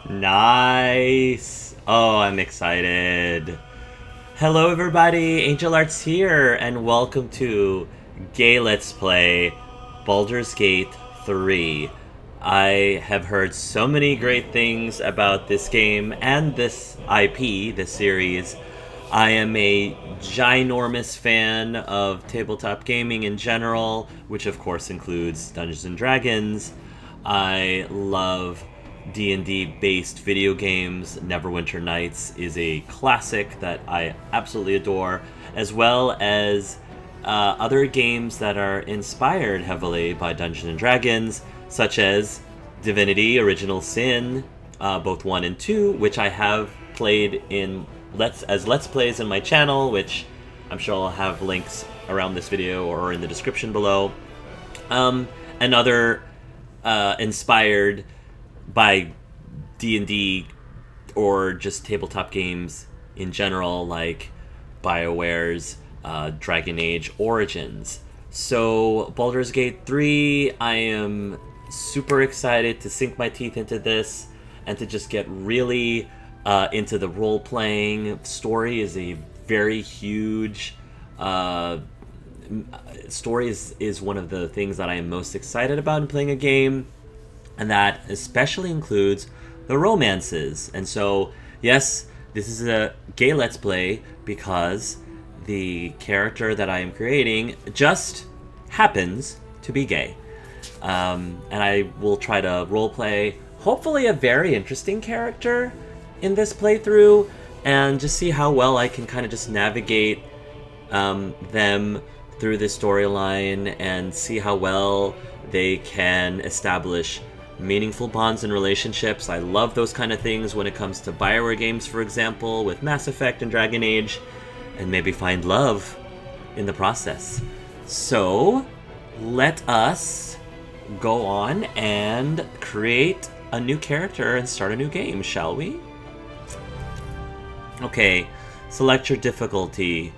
Nice. Oh, I'm excited. Hello, everybody. Angel Arts here, and welcome to Gay Let's Play Baldur's Gate 3. I have heard so many great things about this game and this IP, this series. I am a ginormous fan of tabletop gaming in general, which of course includes Dungeons and Dragons. I love D&D based video games. Neverwinter Nights is a classic that I absolutely adore, as well as other games that are inspired heavily by Dungeons and Dragons, such as Divinity: Original Sin, both 1 and 2, which I have played in Let's Plays in my channel, which I'm sure I'll have links around this video or in the description below. And other inspired by D&D or just tabletop games in general, like BioWare's Dragon Age Origins. So Baldur's Gate 3, I am super excited to sink my teeth into this and to just get really into the role-playing. Story is a very huge... story is one of the things that I am most excited about in playing a game, and that especially includes the romances. And so, yes, this is a gay Let's Play because the character that I am creating just happens to be gay. And I will try to roleplay, hopefully, a very interesting character in this playthrough, and just see how well I can kind of just navigate them through this storyline and see how well they can establish meaningful bonds and relationships. I love those kind of things when it comes to BioWare games, for example, with Mass Effect and Dragon Age, and maybe find love in the process. So, let us go on and create a new character and start a new game, shall we? Okay, select your difficulty.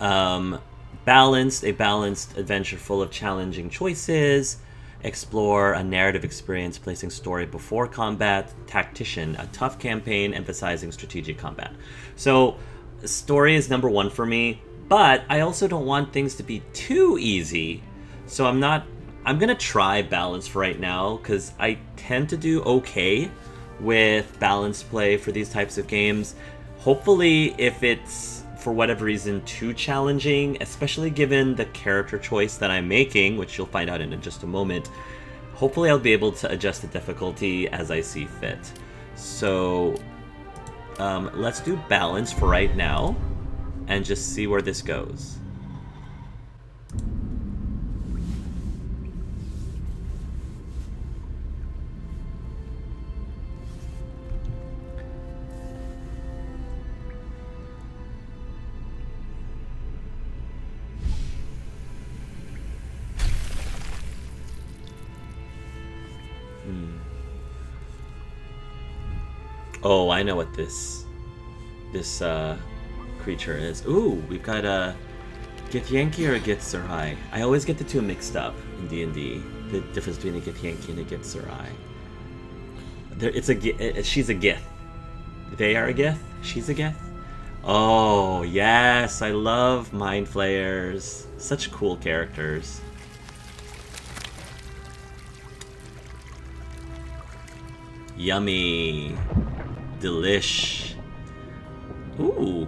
A balanced adventure full of challenging choices. Explore a narrative experience placing story before combat. Tactician, a tough campaign emphasizing strategic combat. So, story is number 1 for me, but I also don't want things to be too easy. So I'm gonna try balance for right now, because I tend to do okay with balanced play for these types of games. Hopefully, if it's for whatever reason too challenging, especially given the character choice that I'm making, which you'll find out in just a moment, hopefully I'll be able to adjust the difficulty as I see fit. So let's do balance for right now and just see where this goes. Oh, I know what this creature is. Ooh, we've got a Githyanki or a Githzerai. I always get the two mixed up in D&D. The difference between a Githyanki and a Githzerai. She's a Gith. They are a Gith? She's a Gith? Oh, yes, I love Mind Flayers. Such cool characters. Yummy. Delish. Ooh.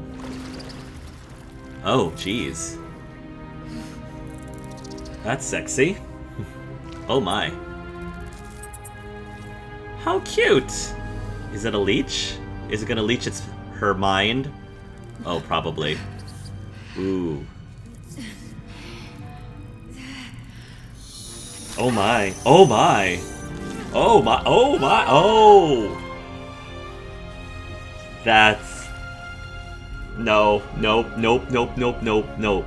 Oh, jeez. That's sexy. Oh my. How cute! Is it a leech? Is it gonna leech her mind? Oh, probably. Ooh. Oh my. Oh my. Oh my. Oh my. Oh! That's... No. Nope. Nope. Nope. Nope. Nope. Nope.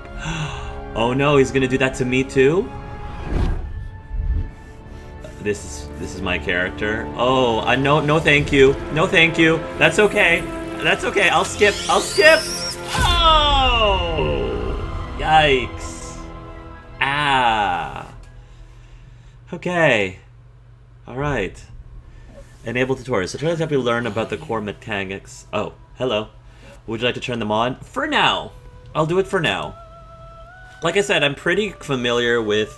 Oh no, he's gonna do that to me too? This is my character. Oh, no thank you. No thank you. That's okay. That's okay. I'll skip. I'll skip! Oh! Yikes. Ah. Okay. Alright. Enable tutorials. So tutorials help you learn about the core mechanics. Oh, hello. Would you like to turn them on? For now. I'll do it for now. Like I said, I'm pretty familiar with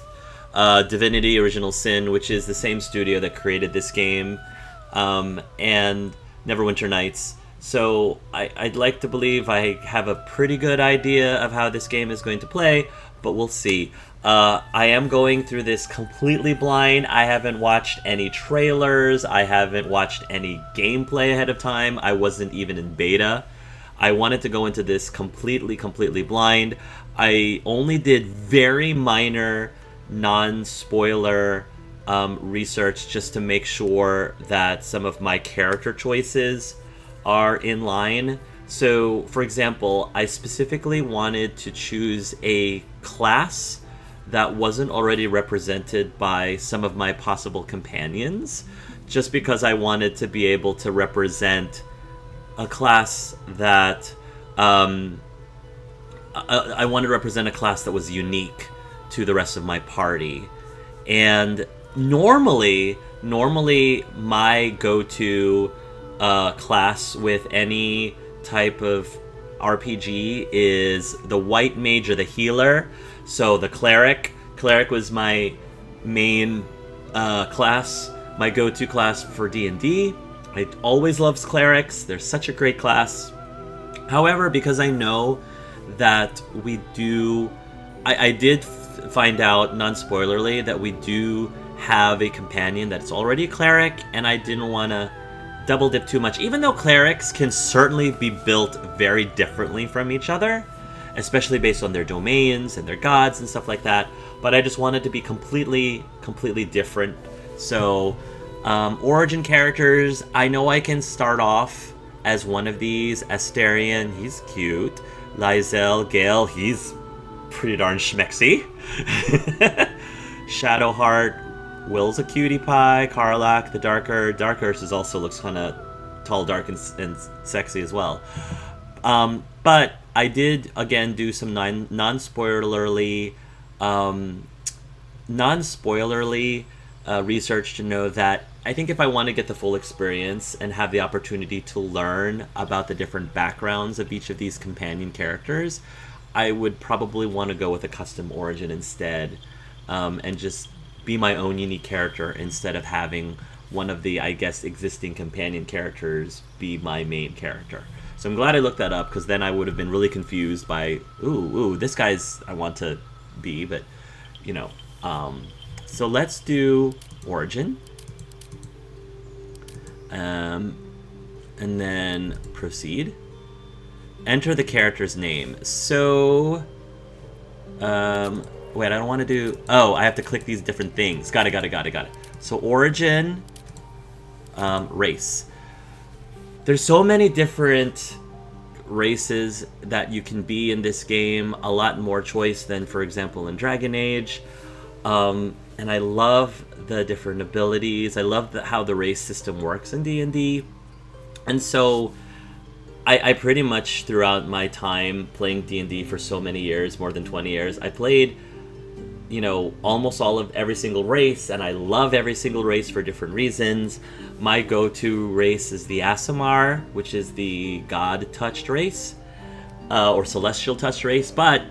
Divinity Original Sin, which is the same studio that created this game, and Neverwinter Nights. So I'd like to believe I have a pretty good idea of how this game is going to play, but we'll see. I am going through this completely blind. I haven't watched any trailers. I haven't watched any gameplay ahead of time. I wasn't even in beta. I wanted to go into this completely blind. I only did very minor, non-spoiler research just to make sure that some of my character choices are in line. So, for example, I specifically wanted to choose a class that wasn't already represented by some of my possible companions, just because I wanted to be able to represent a class that I wanted to represent a class that was unique to the rest of my party. And normally my go-to class with any type of RPG is the white mage or the healer. So the cleric was my main class, my go-to class for D&D. I always loved clerics. They're such a great class. However, because I know that we do... I did find out, non-spoilerly, that we do have a companion that's already a cleric, and I didn't want to double dip too much, even though clerics can certainly be built very differently from each other, especially based on their domains and their gods and stuff like that. But I just wanted to be completely different. So... origin characters, I know I can start off as one of these. Asterion, he's cute. Lae'zel, Gale, he's pretty darn schmexy. Shadowheart, Will's a cutie pie. Karlach, the Dark Ursa also looks kind of tall, dark, and sexy as well. But I did, again, do some non-spoilerly research to know that I think if I want to get the full experience and have the opportunity to learn about the different backgrounds of each of these companion characters, I would probably want to go with a custom origin instead, and just be my own unique character instead of having one of the, I guess, existing companion characters be my main character. So I'm glad I looked that up, because then I would have been really confused by, ooh, this guy's I want to be, but, you know. So let's do origin. And then proceed. Enter the character's name. So, wait, I don't want to do... Oh, I have to click these different things. Got it. So origin, race. There's so many different races that you can be in this game. A lot more choice than, for example, in Dragon Age. And I love the different abilities. I love how the race system works in D&D. And so I pretty much, throughout my time playing D&D for so many years, more than 20 years, I played, you know, almost every single race, and I love every single race for different reasons. My go-to race is the Aasimar, which is the God-touched race, or Celestial-touched race, but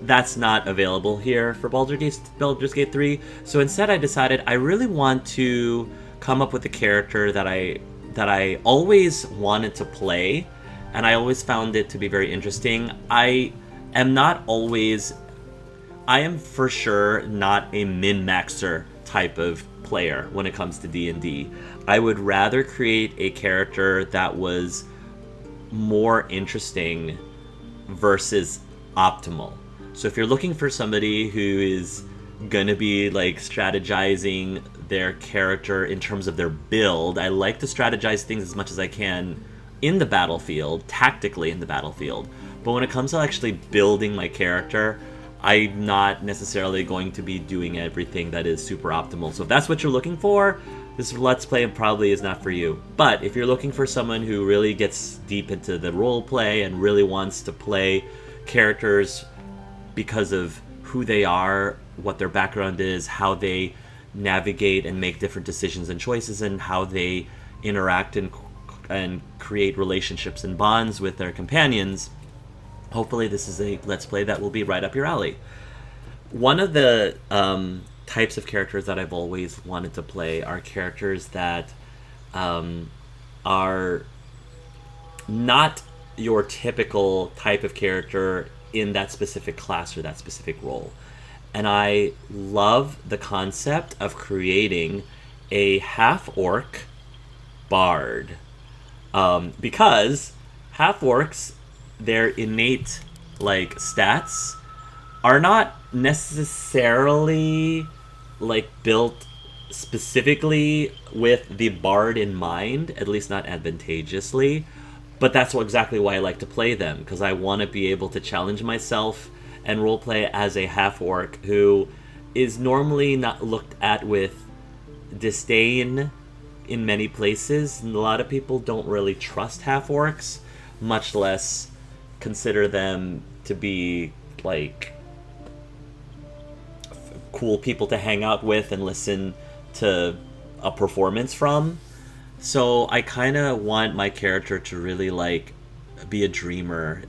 that's not available here for Baldur's Gate 3. So instead I decided I really want to come up with a character that I always wanted to play, and I always found it to be very interesting. I am for sure not a min-maxer type of player when it comes to D&D. I would rather create a character that was more interesting versus optimal. So if you're looking for somebody who is gonna be like strategizing their character in terms of their build, I like to strategize things as much as I can in the battlefield, tactically in the battlefield. But when it comes to actually building my character, I'm not necessarily going to be doing everything that is super optimal. So if that's what you're looking for, this Let's Play probably is not for you. But if you're looking for someone who really gets deep into the role play and really wants to play characters because of who they are, what their background is, how they navigate and make different decisions and choices, and how they interact and create relationships and bonds with their companions. Hopefully this is a Let's Play that will be right up your alley. One of the types of characters that I've always wanted to play are characters that are not your typical type of character in that specific class or that specific role. And I love the concept of creating a half-orc bard. Because half-orcs, their innate like stats are not necessarily like built specifically with the bard in mind, at least not advantageously. But that's exactly why I like to play them, because I want to be able to challenge myself and roleplay as a half-orc who is normally not looked at with disdain in many places. And a lot of people don't really trust half-orcs, much less consider them to be like cool people to hang out with and listen to a performance from. So I kind of want my character to really like be a dreamer.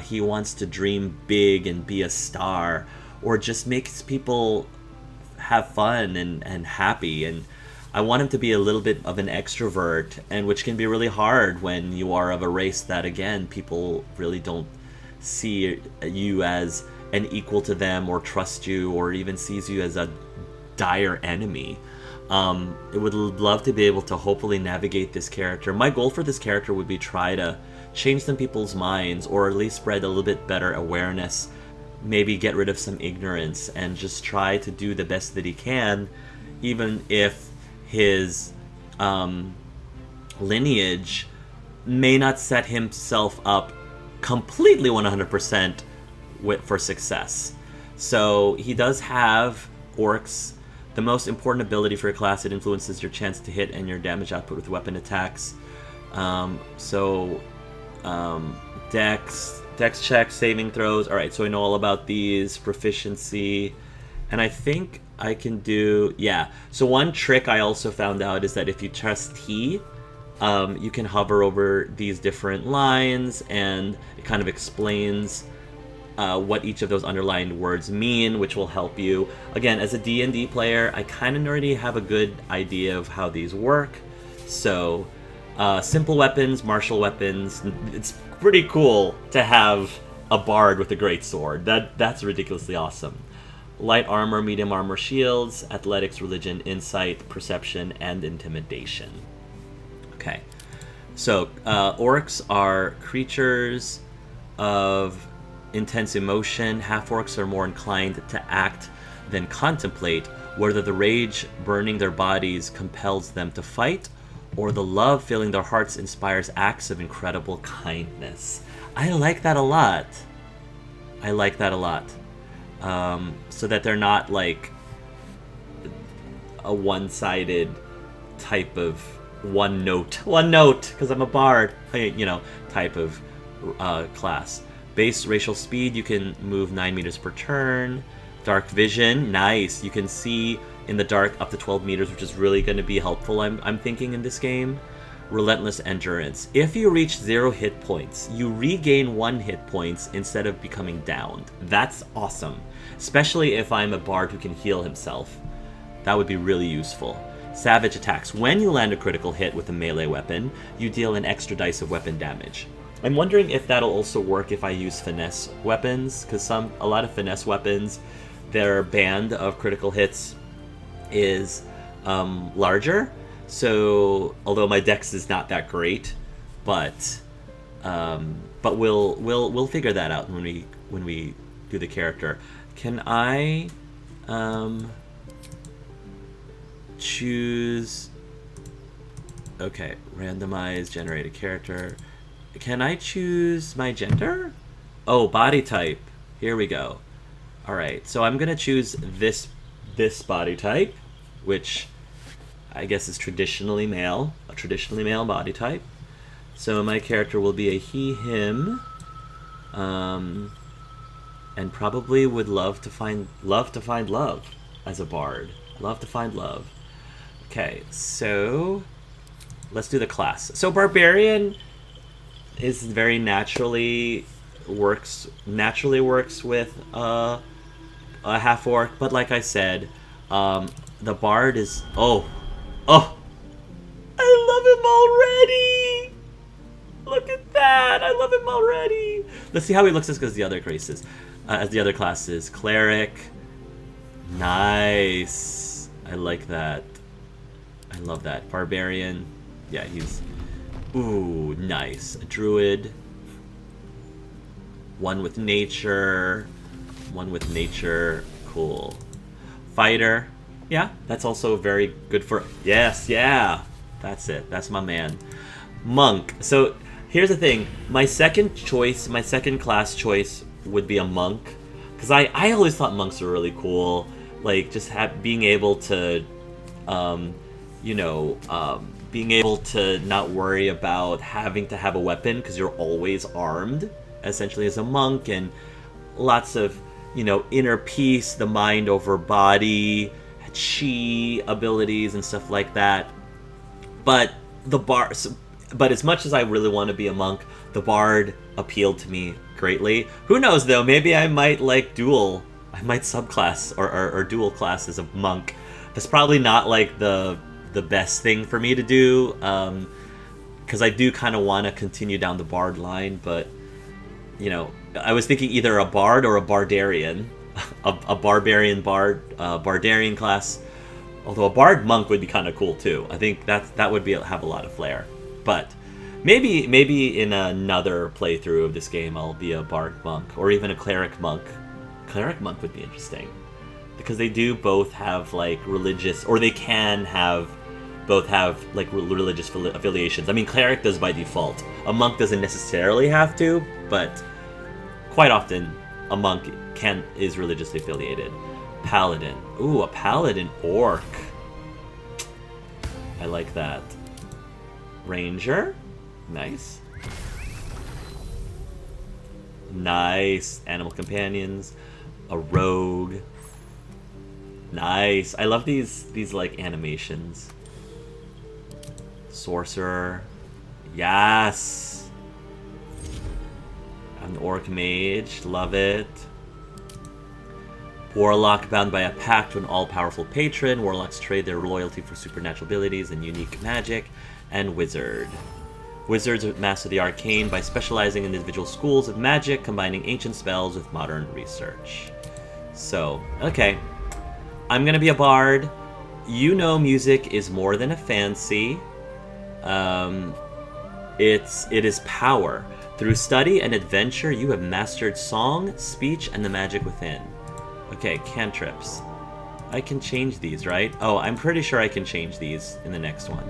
He wants to dream big and be a star, or just makes people have fun and happy. And I want him to be a little bit of an extrovert, and which can be really hard when you are of a race that, again, people really don't see you as an equal to them, or trust you, or even sees you as a dire enemy. I would love to be able to hopefully navigate this character. My goal for this character would be try to change some people's minds, or at least spread a little bit better awareness, maybe get rid of some ignorance, and just try to do the best that he can, even if his lineage may not set himself up completely 100% for success. So he does have orcs. The most important ability for your class, it influences your chance to hit and your damage output with weapon attacks. Dex checks, saving throws. Alright, so I know all about these. Proficiency. And I think I can do... Yeah. So one trick I also found out is that if you press T, you can hover over these different lines, and it kind of explains what each of those underlined words mean, which will help you. Again, as a D&D player, I kind of already have a good idea of how these work. So, simple weapons, martial weapons. It's pretty cool to have a bard with a great sword. That's ridiculously awesome. Light armor, medium armor, shields, athletics, religion, insight, perception, and intimidation. Okay. So, orcs are creatures of intense emotion. Half-orcs are more inclined to act than contemplate, whether the rage burning their bodies compels them to fight, or the love filling their hearts inspires acts of incredible kindness. I like that a lot. So that they're not like a one-sided type of one note, because I'm a bard, type of class. Base racial speed, you can move 9 meters per turn. Dark vision, nice. You can see in the dark up to 12 meters, which is really going to be helpful, I'm thinking, in this game. Relentless endurance. If you reach 0 hit points, you regain 1 hit points instead of becoming downed. That's awesome. Especially if I'm a bard who can heal himself. That would be really useful. Savage attacks. When you land a critical hit with a melee weapon, you deal an extra dice of weapon damage. I'm wondering if that'll also work if I use finesse weapons, because a lot of finesse weapons, their band of critical hits is larger. So, although my dex is not that great, but we'll figure that out when we do the character. Can I choose? Okay, randomize, generate a character. Can I choose my gender? Oh, body type. Here we go. Alright, so I'm going to choose this body type, which I guess is traditionally male. A traditionally male body type. So my character will be a he, him. And probably would love to find love as a bard. Love to find love. Okay, so let's do the class. So barbarian is very naturally works with a half orc, but like I said, the bard is oh I love him already. Look at that! I love him already. Let's see how he looks as the other races, as the other classes. Cleric, nice. I like that. I love that. Barbarian, yeah, he's ooh nice. A druid, one with nature, cool. Fighter, yeah, that's also very good for. Yes, yeah, that's it. That's my man. Monk. So here's the thing. My second class choice would be a monk, because I always thought monks were really cool. Like just being able to, being able to not worry about having to have a weapon because you're always armed, essentially as a monk, and lots of inner peace, the mind over body, chi abilities and stuff like that. But but as much as I really want to be a monk, the bard appealed to me greatly. Who knows though? Maybe I might subclass or dual class as a monk. That's probably not like the best thing for me to do, because I do kind of want to continue down the bard line. But I was thinking either a bard or a bardarian, a barbarian bard, bardarian class. Although a bard monk would be kind of cool too. I think that would have a lot of flair. But maybe in another playthrough of this game I'll be a bard monk or even a cleric monk. Cleric monk would be interesting because they do both have like religious, or they can both have like religious affiliations. I mean, cleric does by default. A monk doesn't necessarily have to, but quite often a monk is religiously affiliated. Paladin. Ooh, a paladin orc. I like that. Ranger. Nice. Nice. Animal companions. A rogue. Nice. I love these like animations. Sorcerer. Yes. An orc mage. Love it. Warlock, bound by a pact to an all-powerful patron. Warlocks trade their loyalty for supernatural abilities and unique magic. And wizard. Wizards master the arcane by specializing in individual schools of magic, combining ancient spells with modern research. So, okay. I'm gonna be a bard. Music is more than a fancy. It is power. Through study and adventure, you have mastered song, speech, and the magic within. Okay, cantrips. I can change these, right? Oh, I'm pretty sure I can change these in the next one.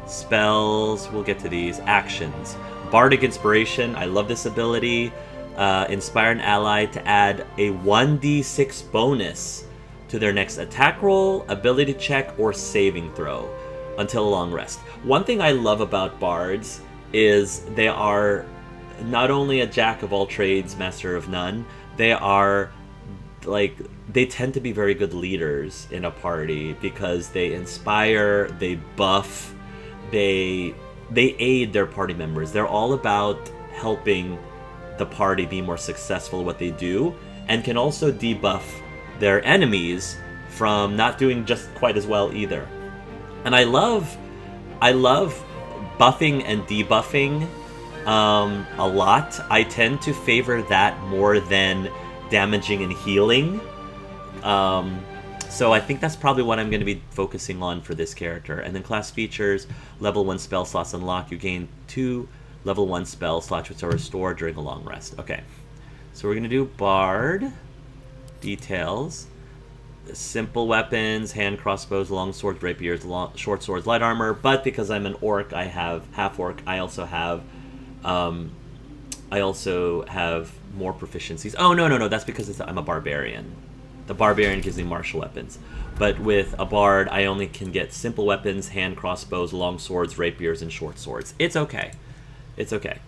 Spells, we'll get to these. Actions. Bardic Inspiration, I love this ability. Inspire an ally to add a 1d6 bonus to their next attack roll, ability check, or saving throw until a long rest. One thing I love about bards is they are not only a jack of all trades, master of none, they tend to be very good leaders in a party because they inspire, they buff, they aid their party members. They're all about helping the party be more successful at what they do, and can also debuff their enemies from not doing just quite as well either. And I love buffing and debuffing a lot. I tend to favor that more than damaging and healing. So I think that's probably what I'm going to be focusing on for this character. And then class features, level 1 spell slots unlock. You gain 2 level 1 spell slots which are restored during a long rest. Okay, so we're going to do Bard. Details. Simple weapons, hand crossbows, long swords, rapiers, short swords, light armor. But because I'm an orc, I have half-orc. I also have more proficiencies. Oh, no. That's because I'm a barbarian. The barbarian gives me martial weapons. But with a bard, I only can get simple weapons, hand crossbows, long swords, rapiers, and short swords. It's okay. It's okay.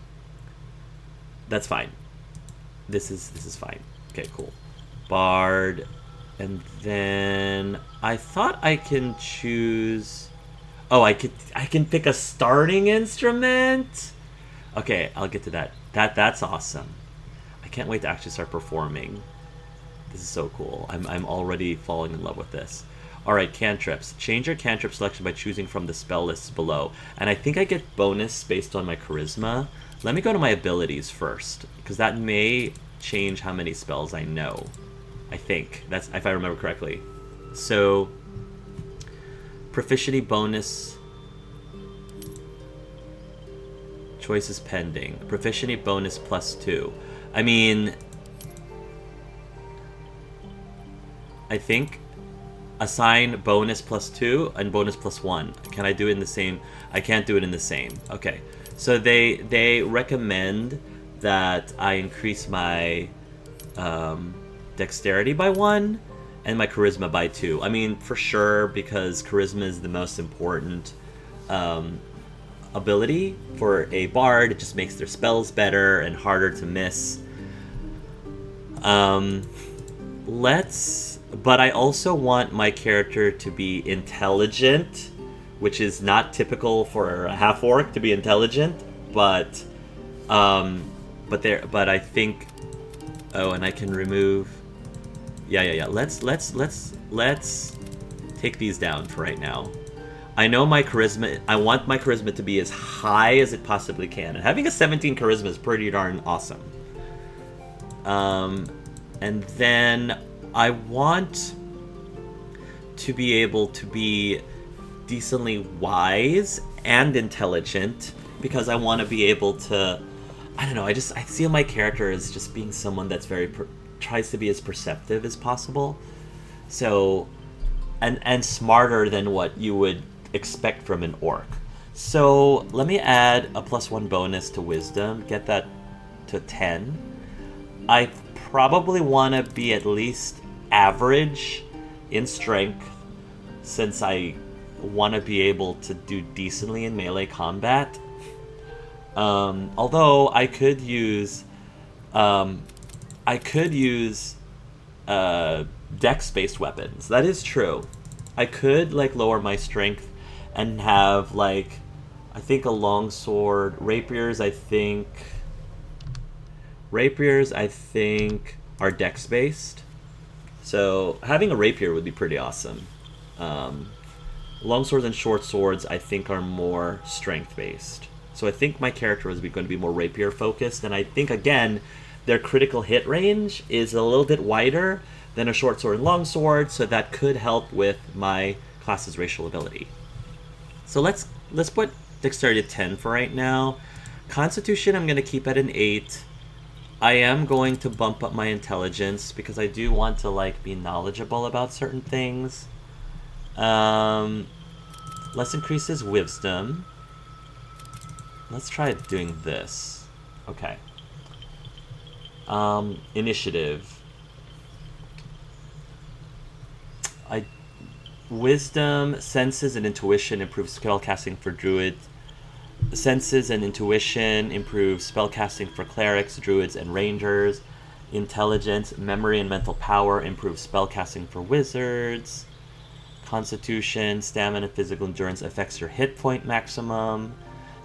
That's fine. This is fine. Okay, cool. Bard. And then I thought I can choose... Oh, I can pick a starting instrument? Okay, I'll get to that. That's awesome. I can't wait to actually start performing. This is so cool. I'm already falling in love with this. Alright, cantrips. Change your cantrip selection by choosing from the spell lists below. And I think I get bonus based on my charisma. Let me go to my abilities first, because that may change how many spells I know. I think. That's if I remember correctly. So, proficiency bonus. Choices pending. Proficiency bonus +2. I mean, I think assign bonus +2 and bonus +1. Can I do it in the same? I can't do it in the same. Okay. So they recommend that I increase my dexterity by 1 and my charisma by 2. I mean, for sure, because charisma is the most important ability for a bard. It just makes their spells better and harder to miss. But I also want my character to be intelligent, which is not typical for a half-orc to be intelligent, but I think... Oh, and I can remove... Yeah. Let's take these down for right now. I know my charisma... I want my charisma to be as high as it possibly can. And having a 17 charisma is pretty darn awesome. And then I want to be able to be decently wise and intelligent, because I want to be able to... I don't know, I see my character as just being someone that's tries to be as perceptive as possible. So... And smarter than what you would expect from an orc. So let me add a +1 bonus to wisdom, get that to 10. I probably want to be at least average in strength, since I want to be able to do decently in melee combat. Although I could use dex-based weapons. That is true. I could lower my strength and have I think a longsword. Rapiers I think are dex-based. So having a rapier would be pretty awesome. Longswords and short swords I think are more strength-based. So I think my character is going to be more rapier-focused, and I think, again, their critical hit range is a little bit wider than a short sword and long sword, so that could help with my class's racial ability. So let's put dexterity at 10 for right now. Constitution I'm going to keep at an 8. I am going to bump up my intelligence because I do want to be knowledgeable about certain things. Let's increase his wisdom. Let's try doing this. Okay. Initiative. Wisdom, senses, and intuition improve spellcasting for druids. Senses and intuition improve spellcasting for clerics, druids, and rangers. Intelligence, memory, and mental power improve spellcasting for wizards. Constitution, stamina, and physical endurance affects your hit point maximum.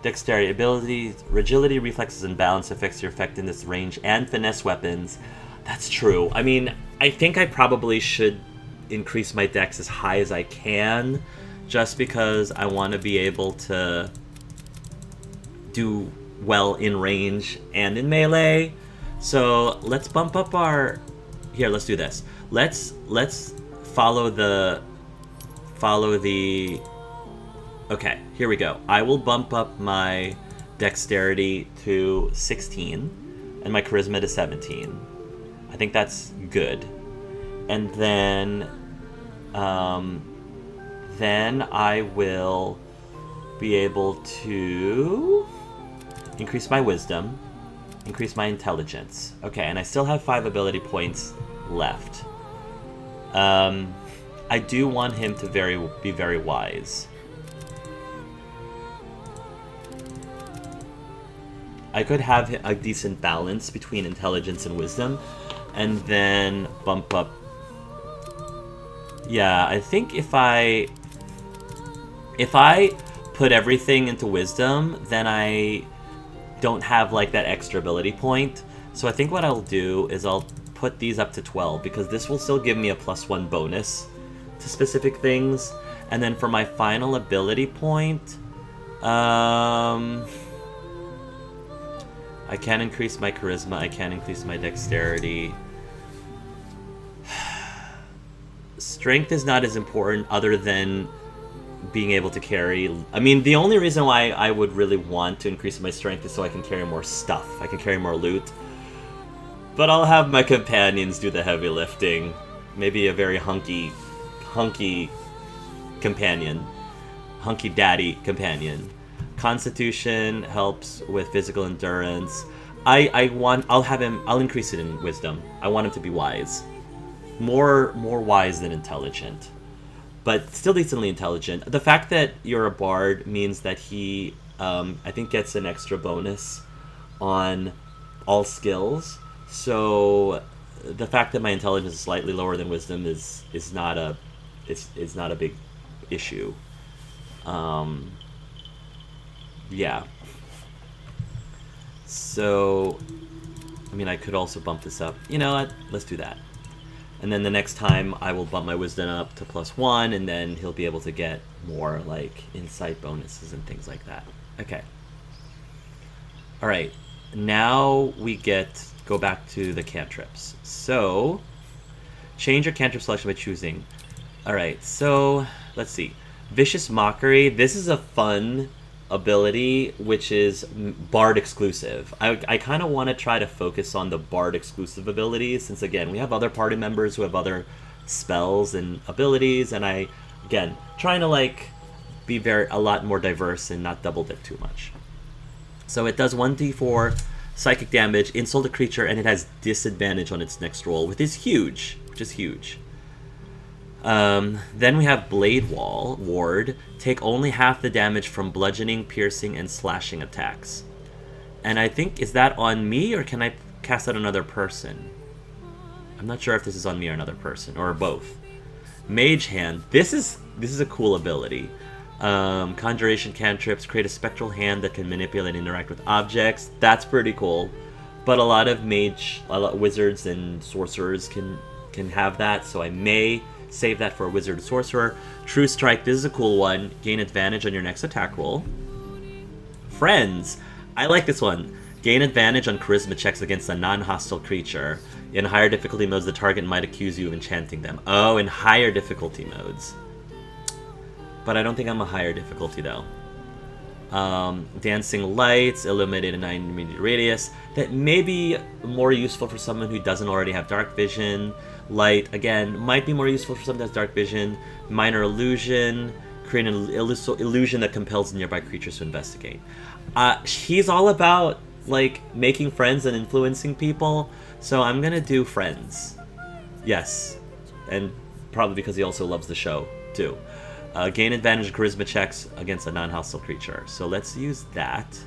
Dexterity, ability, agility, reflexes, and balance affects your effectiveness, range, and finesse weapons. That's true. I mean, I think I probably should increase my dex as high as I can, just because I want to be able to do well in range and in melee. So let's bump up our... Here, let's do this. Let's follow the... Okay, here we go. I will bump up my dexterity to 16 and my charisma to 17. I think that's good. And then I will be able to increase my wisdom, increase my intelligence. Okay, and I still have 5 ability points left. I do want him to be very wise. I could have a decent balance between intelligence and wisdom, and then bump up... Yeah, I think if I put everything into wisdom, then I don't have like that extra ability point. So I think what I'll do is I'll put these up to 12 because this will still give me a +1 bonus to specific things. And then for my final ability point, I can increase my charisma, I can increase my dexterity. Strength is not as important other than being able to carry. I mean, the only reason why I would really want to increase my strength is so I can carry more stuff. I can carry more loot. But I'll have my companions do the heavy lifting. Maybe a very hunky companion. Hunky daddy companion. Constitution helps with physical endurance. I'll increase it in wisdom. I want him to be wise. More wise than intelligent. But still decently intelligent. The fact that you're a bard means that he, I think, gets an extra bonus on all skills. So the fact that my intelligence is slightly lower than wisdom is not a big issue. Yeah. So, I mean, I could also bump this up. You know what? Let's do that. And then the next time I will bump my wisdom up to +1, and then he'll be able to get more like insight bonuses and things like that. Okay. All right. Now we go back to the cantrips. So, change your cantrip selection by choosing. All right. So, let's see. Vicious Mockery. This is a fun ability, which is Bard exclusive. I kind of want to try to focus on the Bard exclusive abilities, since again we have other party members who have other spells and abilities, and again trying to like be a lot more diverse and not double dip too much. So it does 1d4 psychic damage, insult a creature, and it has disadvantage on its next roll, which is huge. Then we have Blade Ward. Take only half the damage from bludgeoning, piercing, and slashing attacks. And I think, is that on me, or can I cast that on another person? I'm not sure if this is on me or another person, or both. Mage Hand. This is a cool ability. Conjuration cantrips create a spectral hand that can manipulate and interact with objects. That's pretty cool. But a lot of wizards and sorcerers can have that, so I may save that for a wizard or sorcerer. True Strike, this is a cool one. Gain advantage on your next attack roll. Friends, I like this one. Gain advantage on charisma checks against a non-hostile creature. In higher difficulty modes, the target might accuse you of enchanting them. Oh, in higher difficulty modes. But I don't think I'm a higher difficulty, though. Dancing Lights, illuminate a 9-meter radius. That may be more useful for someone who doesn't already have dark vision. Light, again, might be more useful for someone that has dark vision. Minor Illusion, create an illusion that compels nearby creatures to investigate. He's all about, like, making friends and influencing people, so I'm gonna do Friends. Yes. And probably because he also loves the show, too. Gain advantage charisma checks against a non-hostile creature. So let's use that.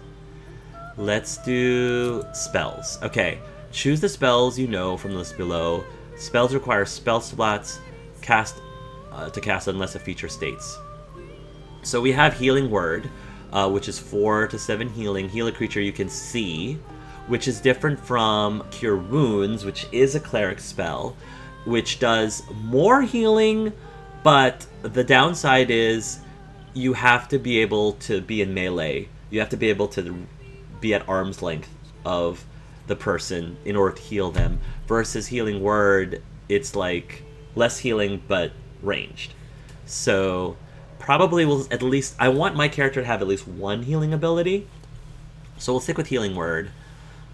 Let's do spells. Okay, choose the spells you know from the list below. Spells require spell slots to cast unless a feature states. So we have Healing Word, which is 4 to 7 healing. Heal a creature you can see, which is different from Cure Wounds, which is a cleric spell, which does more healing, but the downside is you have to be able to be in melee. You have to be able to be at arm's length of the person in order to heal them. Versus Healing Word, it's like less healing but ranged. So probably will at least, I want my character to have at least one healing ability. So we'll stick with Healing Word.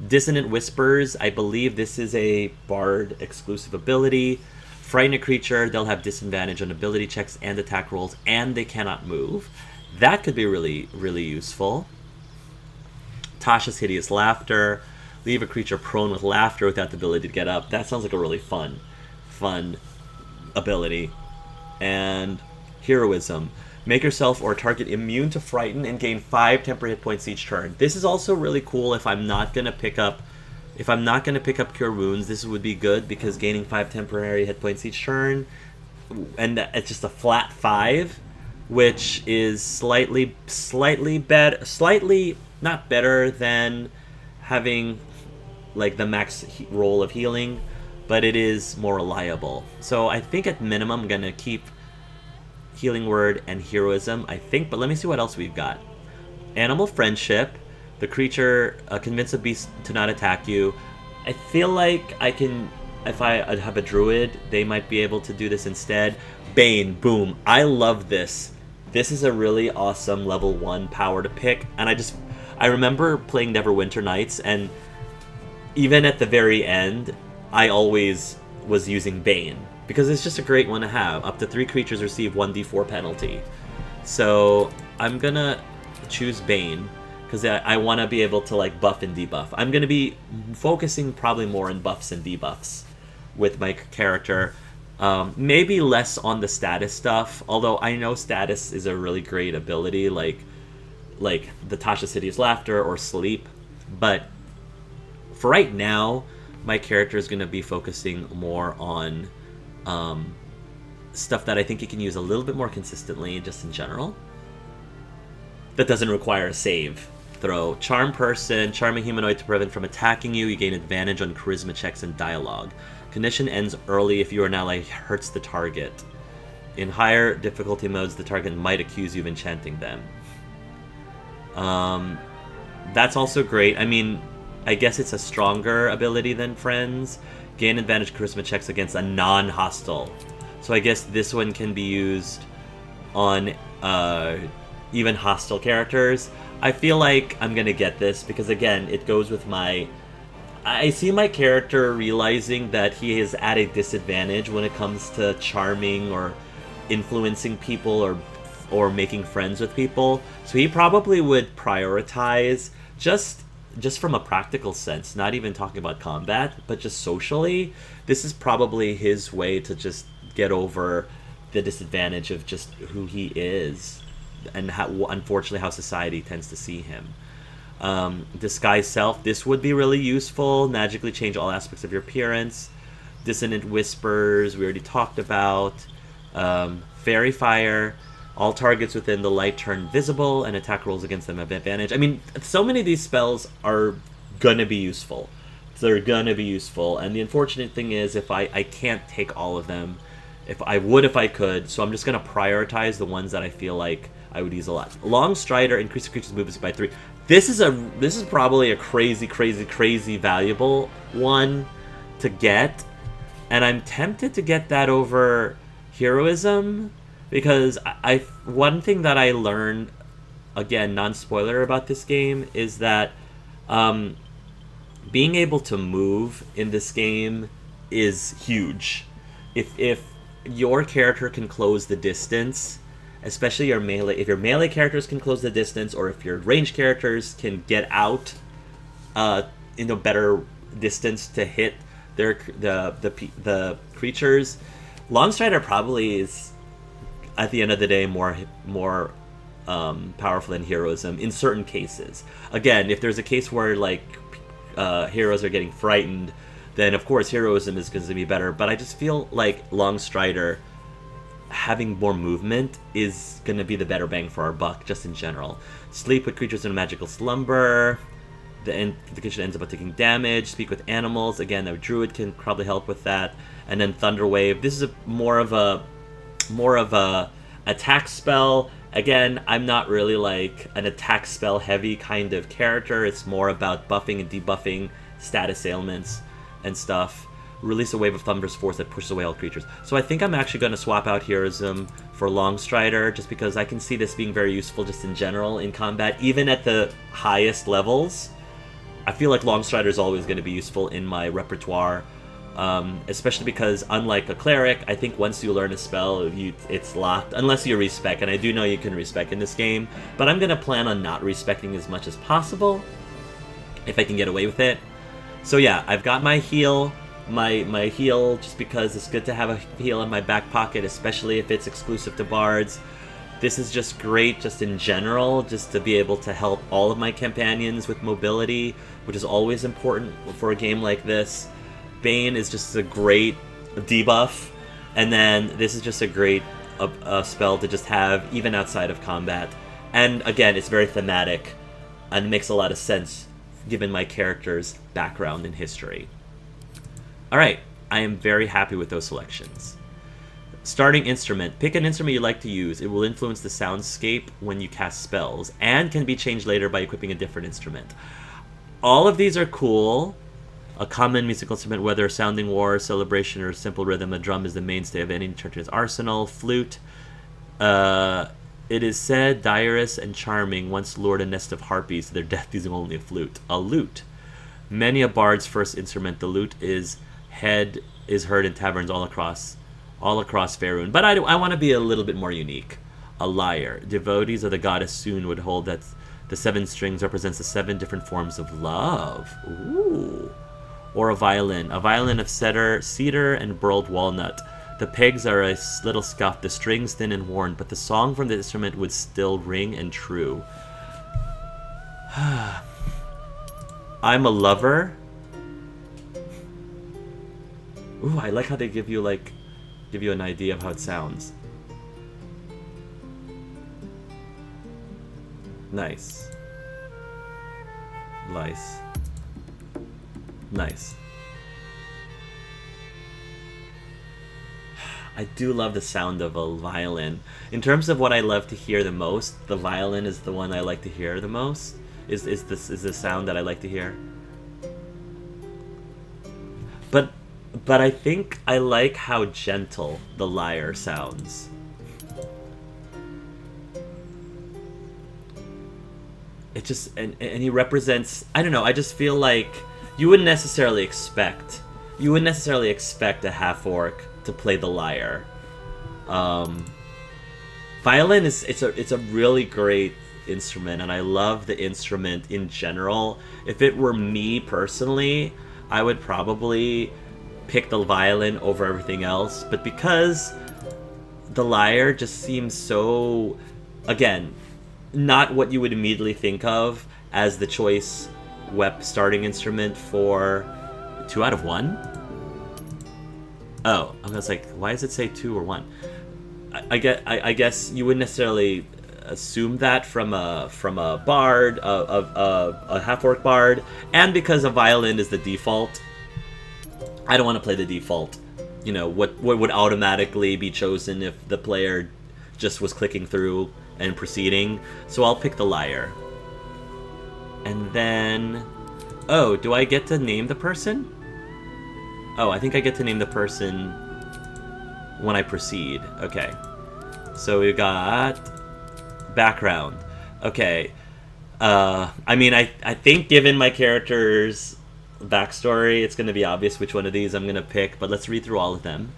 Dissonant Whispers, I believe this is a Bard exclusive ability. Frighten a creature, they'll have disadvantage on ability checks and attack rolls, and they cannot move. That could be really, really useful. Tasha's Hideous Laughter. Leave a creature prone with laughter without the ability to get up. That sounds like a really fun ability. And Heroism. Make yourself or target immune to frighten and gain 5 temporary hit points each turn. This is also really cool if I'm not going to pick up Cure Wounds. This would be good because gaining 5 temporary hit points each turn and it's just a flat 5, which is slightly better, slightly not better than having like the max roll of healing, but it is more reliable. So I think at minimum I'm gonna keep Healing Word and Heroism, I think, but let me see what else we've got. Animal Friendship. The creature convince a beast to not attack you. I feel like I can, if I have a druid, they might be able to do this instead. Bane, boom. I love this. This is a really awesome level 1 power to pick, and I remember playing Neverwinter Nights, and even at the very end, I always was using Bane, because it's just a great one to have. Up to 3 creatures receive 1d4 penalty. So I'm gonna choose Bane, because I want to be able to like buff and debuff. I'm going to be focusing probably more on buffs and debuffs with my character. Maybe less on the status stuff, although I know status is a really great ability, like the Tasha City's Laughter or Sleep. But for right now, my character is going to be focusing more on stuff that I think you can use a little bit more consistently, just in general. That doesn't require a save throw. Charm Person, charm a humanoid to prevent from attacking you. You gain advantage on charisma checks and dialogue. Condition ends early if your ally hurts the target. In higher difficulty modes, the target might accuse you of enchanting them. That's also great. I mean, I guess it's a stronger ability than Friends. Gain advantage charisma checks against a non-hostile. So I guess this one can be used on even hostile characters. I feel like I'm gonna get this because, again, it goes with my... I see my character realizing that he is at a disadvantage when it comes to charming or influencing people or making friends with people. So he probably would prioritize, just from a practical sense, not even talking about combat, but just socially, this is probably his way to just get over the disadvantage of just who he is and how, unfortunately, how society tends to see him. Disguise Self, this would be really useful. Magically change all aspects of your appearance. Dissonant Whispers, we already talked about. Fairy Fire, all targets within the light turn visible and attack rolls against them have advantage. I mean, so many of these spells are gonna be useful. They're gonna be useful, and the unfortunate thing is if I can't take all of them. If I could, so I'm just gonna prioritize the ones that I feel like I would use a lot. Long Strider, increase the creature's movement by 3. This is probably a crazy valuable one to get, and I'm tempted to get that over Heroism, because one thing that I learned, again, non-spoiler about this game, is that being able to move in this game is huge. If your character can close the distance, especially your melee, if your melee characters can close the distance, or if your ranged characters can get out in a better distance to hit the creatures, Longstrider probably is, at the end of the day, more powerful than Heroism in certain cases. Again, if there's a case where like heroes are getting frightened, then of course Heroism is going to be better. But I just feel like Longstrider having more movement is going to be the better bang for our buck, just in general. Sleep with creatures in a magical slumber. The creature ends up taking damage. Speak with animals. Again, the druid can probably help with that. And then Thunderwave. This is more of a attack spell. Again, I'm not really like an attack spell heavy kind of character. It's more about buffing and debuffing status ailments and stuff. Release a wave of Thunder's force that pushes away all creatures. So I think I'm actually going to swap out Heroism for Longstrider, just because I can see this being very useful just in general in combat, even at the highest levels. I feel like Longstrider is always going to be useful in my repertoire, especially because, unlike a cleric, I think once you learn a spell, it's locked, unless you respec, and I do know you can respec in this game, but I'm going to plan on not respecting as much as possible, if I can get away with it. So yeah, I've got my heal. My heal, just because it's good to have a heal in my back pocket, especially if it's exclusive to bards. This is just great just in general, just to be able to help all of my companions with mobility, which is always important for a game like this. Bane is just a great debuff. And then this is just a great spell to just have even outside of combat. And again, it's very thematic and makes a lot of sense given my character's background and history. Alright, I am very happy with those selections. Starting instrument. Pick an instrument you like to use. It will influence the soundscape when you cast spells, and can be changed later by equipping a different instrument. All of these are cool. A common musical instrument, whether a sounding war, celebration, or simple rhythm, a drum is the mainstay of any church's arsenal. Flute. It is said Diarus and Charming once lured a nest of harpies to their death using only a flute. A lute. Many a bard's first instrument, the lute is heard in taverns all across Faerun. But I want to be a little bit more unique. A lyre. Devotees of the goddess Soon would hold that the 7 strings represents the 7 different forms of love. Ooh. Or a violin. A violin of cedar and burled walnut. The pegs are a little scuffed, the strings thin and worn, but the song from the instrument would still ring and true. I'm a lover. Ooh, I like how they give you an idea of how it sounds. Nice. Nice. I do love the sound of a violin. In terms of what I love to hear the most, the violin is the one I like to hear the most. Is the sound that I like to hear. But I think I like how gentle the lyre sounds. It just and he represents, I don't know, I just feel like you wouldn't necessarily expect a half-orc to play the lyre. Violin it's a really great instrument, and I love the instrument in general. If it were me personally, I would probably pick the violin over everything else, but because the lyre just seems so, again, not what you would immediately think of as the choice starting instrument for 2 out of 1. Oh, I was like, why does it say 2 or 1? I guess you wouldn't necessarily assume that from a bard, a half-orc bard, and because a violin is the default. I don't want to play the default. You know, what would automatically be chosen if the player just was clicking through and proceeding. So I'll pick the lyre. And then, oh, do I get to name the person? Oh, I think I get to name the person when I proceed. Okay. So we've got background. Okay. I mean, I think given my character's backstory, it's going to be obvious which one of these I'm going to pick, but let's read through all of them.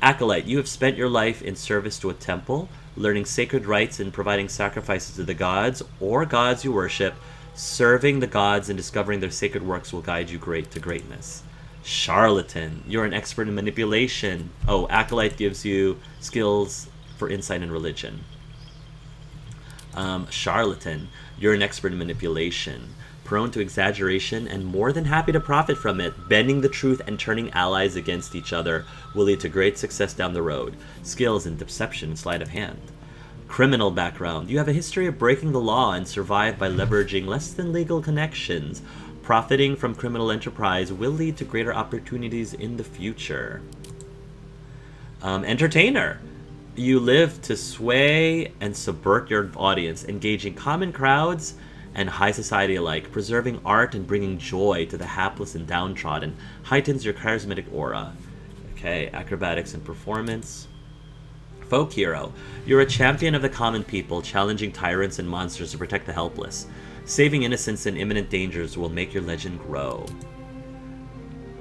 Acolyte, you have spent your life in service to a temple, learning sacred rites and providing sacrifices to the gods or gods you worship. Serving the gods and discovering their sacred works will guide you to greatness. Charlatan, you're an expert in manipulation. Oh, Acolyte gives you skills for insight and religion. Charlatan, you're an expert in manipulation, prone to exaggeration and more than happy to profit from it. Bending the truth and turning allies against each other will lead to great success down the road. Skills in deception and sleight of hand. Criminal background, you have a history of breaking the law and survive by leveraging less than legal connections. Profiting from criminal enterprise will lead to greater opportunities in the future. Entertainer, you live to sway and subvert your audience, engaging common crowds and high society alike. Preserving art and bringing joy to the hapless and downtrodden heightens your charismatic aura. Okay, acrobatics and performance. Folk hero, you're a champion of the common people, challenging tyrants and monsters to protect the helpless. Saving innocents in imminent dangers will make your legend grow.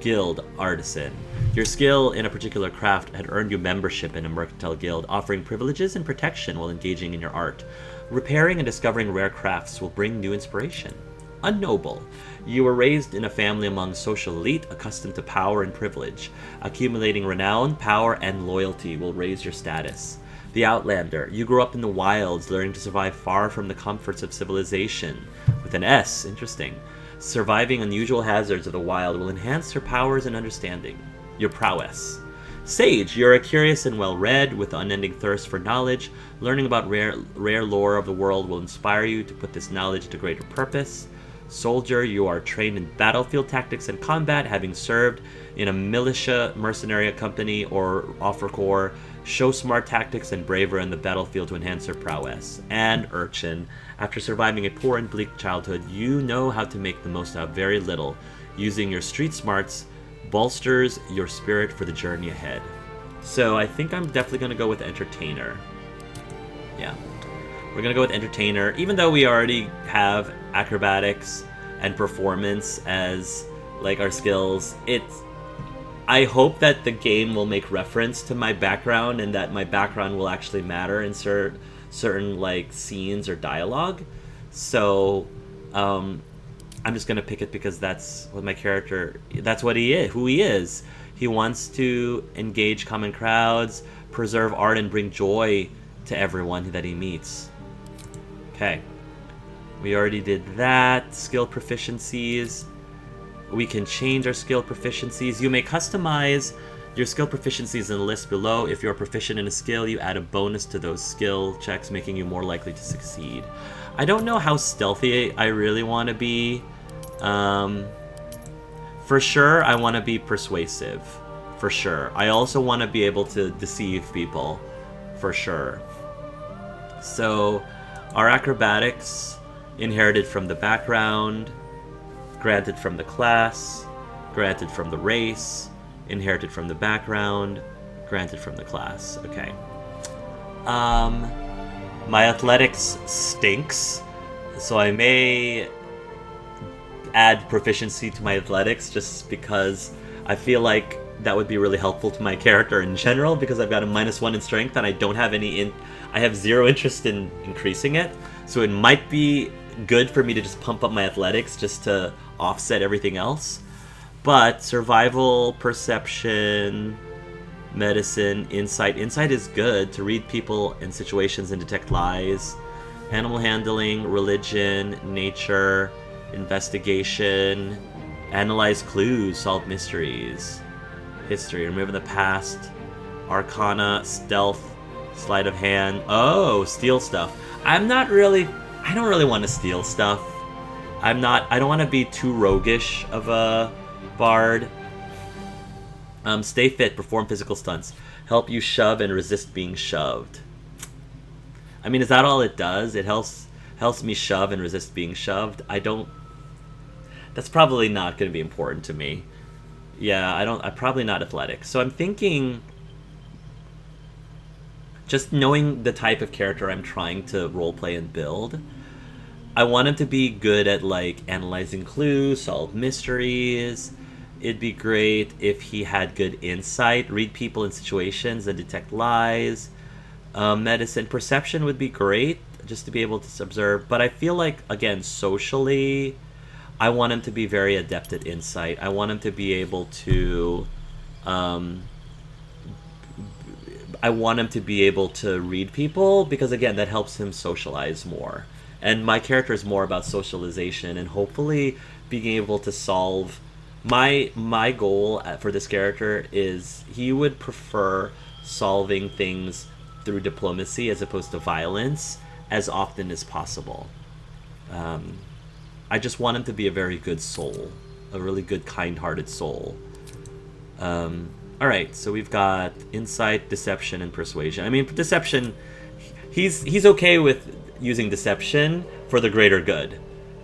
Guild artisan, your skill in a particular craft had earned you membership in a mercantile guild, offering privileges and protection while engaging in your art. Repairing and discovering rare crafts will bring new inspiration. A noble, you were raised in a family among social elite, accustomed to power and privilege. Accumulating renown, power, and loyalty will raise your status. The outlander, you grew up in the wilds, learning to survive far from the comforts of civilization. With an S, interesting. Surviving unusual hazards of the wild will enhance your powers and understanding. Your prowess. Sage, you're a curious and well-read with unending thirst for knowledge. Learning about rare lore of the world will inspire you to put this knowledge to greater purpose. Soldier, you are trained in battlefield tactics and combat, having served in a militia, mercenary company, or offer corps. Show smart tactics and bravery on the battlefield to enhance your prowess. And Urchin, after surviving a poor and bleak childhood, you know how to make the most out of very little. Using your street smarts bolsters your spirit for the journey ahead. So I think I'm definitely going to go with Entertainer. Yeah. We're going to go with Entertainer, even though we already have Acrobatics and Performance as, like, our skills. I hope that the game will make reference to my background and that my background will actually matter in certain, like, scenes or dialogue. So, I'm just going to pick it because that's what my character, that's what he is, who he is. He wants to engage common crowds, preserve art, and bring joy to everyone that he meets. Okay. We already did that. Skill proficiencies. We can change our skill proficiencies. You may customize your skill proficiencies in the list below. If you're proficient in a skill, you add a bonus to those skill checks, making you more likely to succeed. I don't know how stealthy I really want to be. For sure, I want to be persuasive. For sure. I also want to be able to deceive people. For sure. So, our acrobatics, inherited from the background, granted from the class, granted from the race, inherited from the background, granted from the class. Okay. My athletics stinks, so I may add proficiency to my athletics just because I feel like that would be really helpful to my character in general, because I've got a -1 in strength and I don't have I have zero interest in increasing it, so it might be good for me to just pump up my athletics just to offset everything else. But survival, perception, medicine, insight. Insight is good to read people and situations and detect lies. Animal handling, religion, nature, investigation, analyze clues, solve mysteries. History, remember the past. Arcana, stealth, sleight of hand. Oh, steal stuff. I don't really want to steal stuff. I don't want to be too roguish of a bard. Stay fit, perform physical stunts. Help you shove and resist being shoved. I mean, is that all it does? It helps me shove and resist being shoved? That's probably not going to be important to me. Yeah, I'm probably not athletic. So I'm thinking, just knowing the type of character I'm trying to roleplay and build, I want him to be good at, like, analyzing clues, solve mysteries. It'd be great if he had good insight, read people in situations and detect lies. Medicine, perception would be great, just to be able to observe. But I feel like, again, socially, I want him to be very adept at insight. I want him to be able to... I want him to be able to read people, because, again, that helps him socialize more. And my character is more about socialization and hopefully being able to solve... My goal for this character is he would prefer solving things through diplomacy as opposed to violence as often as possible. I just want him to be a very good soul, a really good, kind-hearted soul. Alright, so we've got insight, deception, and persuasion. I mean, deception, he's okay with using deception for the greater good.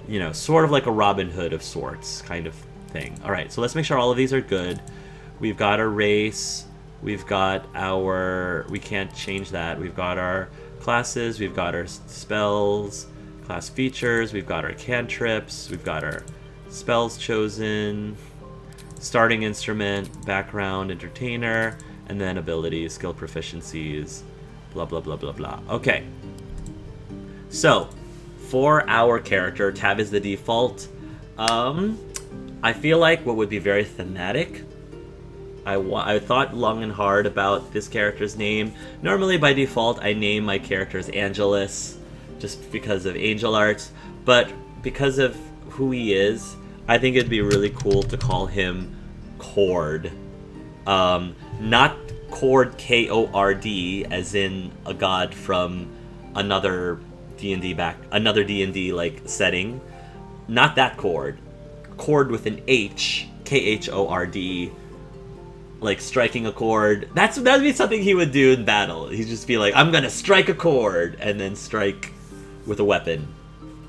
You know, sort of like a Robin Hood of sorts kind of thing. Alright, so let's make sure all of these are good. We've got our race, we've got our... we can't change that. We've got our classes, we've got our spells, class features, we've got our cantrips, we've got our spells chosen, starting instrument, background, entertainer, and then abilities, skill proficiencies, blah blah blah blah blah. Okay. So, for our character, tab is the default. I feel like what would be very thematic, I thought long and hard about this character's name. Normally, by default, I name my characters Angelus, just because of angel art, but because of who he is, I think it'd be really cool to call him Khord. Not Khord, K-O-R-D, as in a god from another D&D like setting. Not that Khord. Khord with an H, K-H-O-R-D, like striking a chord. That'd be something he would do in battle. He'd just be like, I'm gonna strike a chord, and then strike with a weapon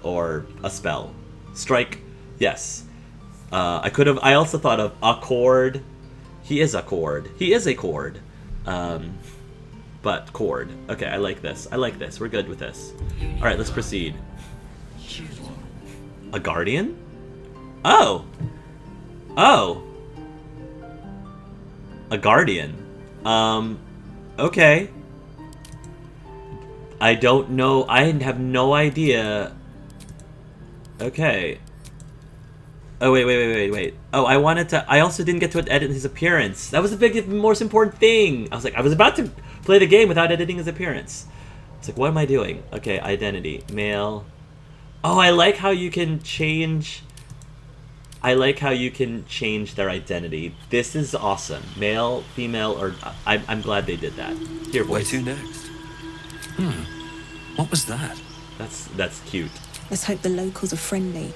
or a spell. Strike, yes. I also thought of a chord. He is a chord. He is a chord. But chord. Okay, I like this. We're good with this. Alright, let's proceed. A guardian? Oh! Oh! A guardian. Okay. I don't know. I have no idea. Okay. Oh, wait. Oh, I also didn't get to edit his appearance. That was the most important thing. I was about to play the game without editing his appearance. It's like, what am I doing? Okay, identity. Male. Oh, I like how you can change their identity. This is awesome. Male, female, or... I'm glad they did that. Here, Where boys. to next? What was that? That's cute. Let's hope the locals are friendly.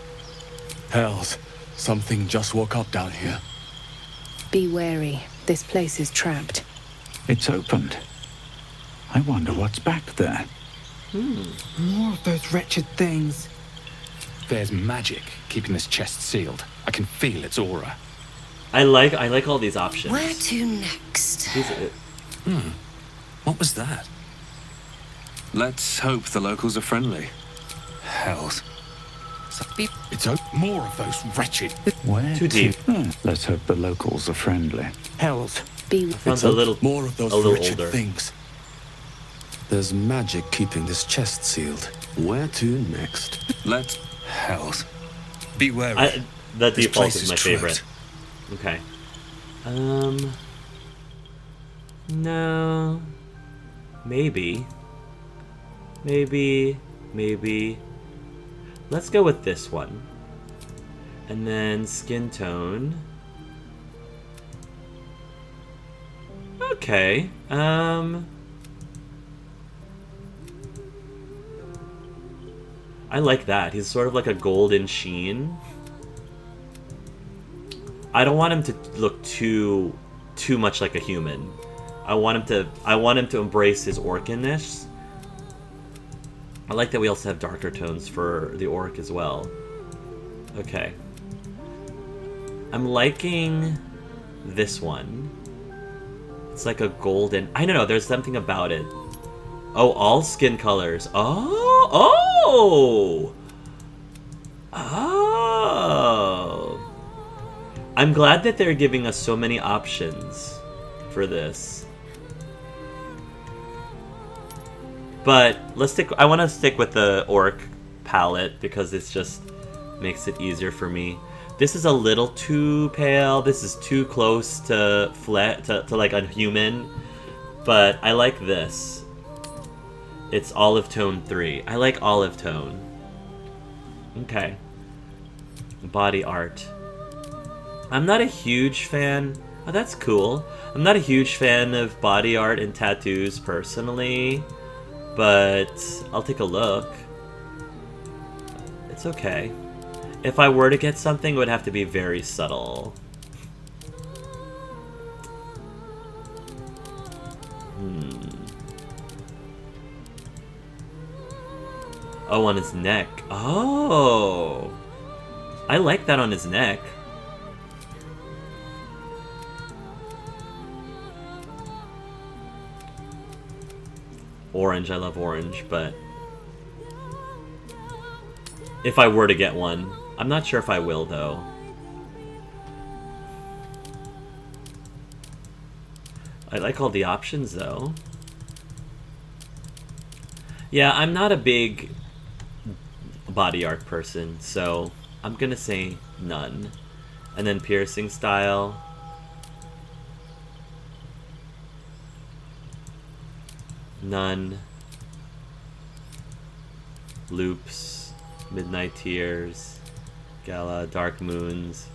Hells, something just woke up down here. Be wary. This place is trapped. It's opened. I wonder what's back there. More of those wretched things. There's magic keeping this chest sealed. I can feel its aura. I like all these options. Where to next? What was that? Let's hope the locals are friendly. Hells. It's more of those wretched... Where Too deep. Let's hope the locals are friendly. Hells. Be Sounds a little More of those wretched older. things. There's magic keeping this chest sealed. Where to next? Let's... Hells. Be wary. The This default place is is my trapped. favorite. Okay. No. Maybe. Let's go with this one. And then skin tone. Okay. I like that. He's sort of like a golden sheen. I don't want him to look too much like a human. I want him to embrace his orcinness. I like that we also have darker tones for the orc as well. Okay. I'm liking this one. It's like a golden... I don't know, there's something about it. Oh, all skin colors. Oh! I'm glad that they're giving us so many options for this. But I want to stick with the orc palette because it just makes it easier for me. This is a little too pale. This is too close to like a human. But I like this. It's olive tone 3. I like olive tone. Okay. Body art. I'm not a huge fan. Oh, that's cool. I'm not a huge fan of body art and tattoos personally, but I'll take a look. It's okay. If I were to get something, it would have to be very subtle. Oh, on his neck. Oh! I like that on his neck. Orange, I love orange, but... if I were to get one. I'm not sure if I will, though. I like all the options, though. Yeah, I'm not a big body art person, so I'm gonna say none. And then piercing style. None. Loops. Midnight Tears. Gala. Dark Moons.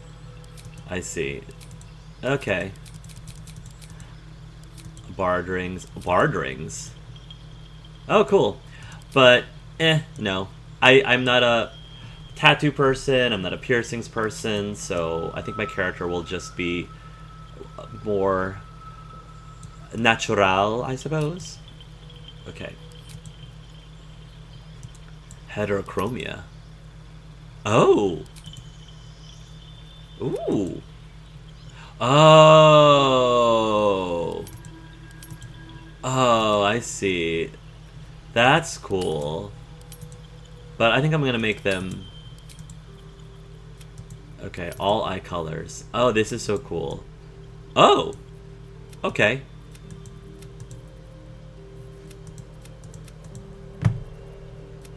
I see. Okay. Bardrings. Bardrings? Oh, cool. But, no. I'm not a tattoo person, I'm not a piercings person, so I think my character will just be more natural, I suppose. Okay. Heterochromia. Oh! Ooh! Oh! Oh, I see. That's cool. But I think I'm gonna make them... Okay, all eye colors. Oh, this is so cool. Oh! Okay.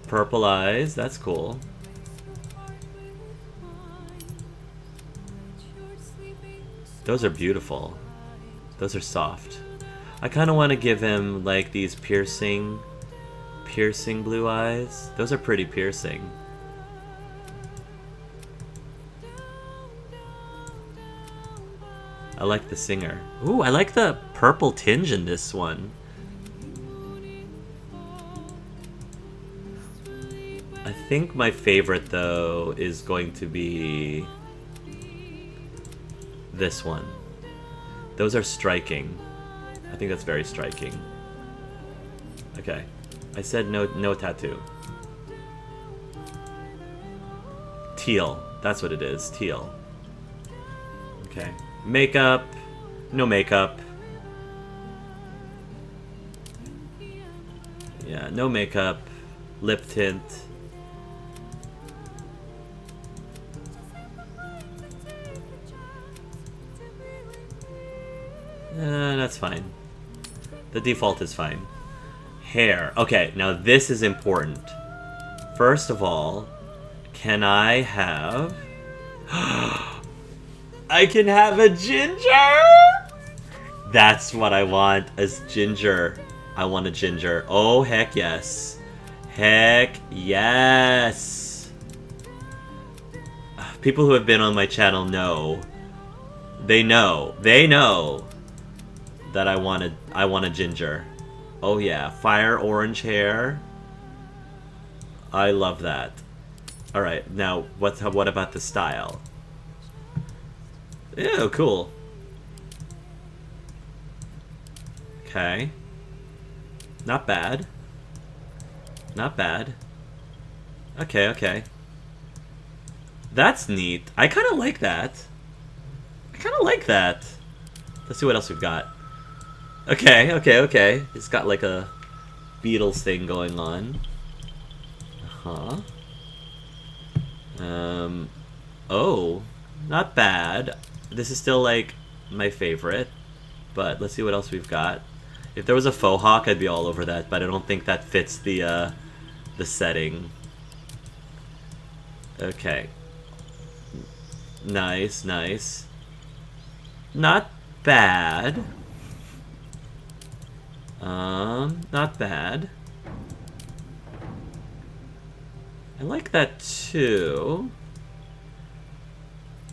Purple eyes, that's cool. Those are beautiful. Those are soft. I kind of want to give him, like, these piercing blue eyes. Those are pretty piercing. I like the singer. Ooh, I like the purple tinge in this one. I think my favorite, though, is going to be this one. Those are striking. I think that's very striking. Okay. I said no tattoo. Teal. That's what it is. Teal. Okay. Makeup. No makeup. Yeah, no makeup. Lip tint. That's fine. The default is fine. Hair. Okay, now this is important. First of all, can I have... I can have a ginger! That's what I want, as ginger. I want a ginger. Oh, heck yes. Heck yes! People who have been on my channel know. They know that I want a ginger. Oh yeah, fire orange hair. I love that. All right, now what about the style? Ew, cool. Okay. Not bad. Not bad. Okay, okay. That's neat. I kind of like that. I kind of like that. Let's see what else we've got. Okay, okay, okay. It's got like a Beatles thing going on. Uh-huh. Oh. Not bad. This is still like my favorite. But let's see what else we've got. If there was a faux hawk, I'd be all over that, but I don't think that fits the setting. Okay. Nice, nice. Not bad. Not bad. I like that too.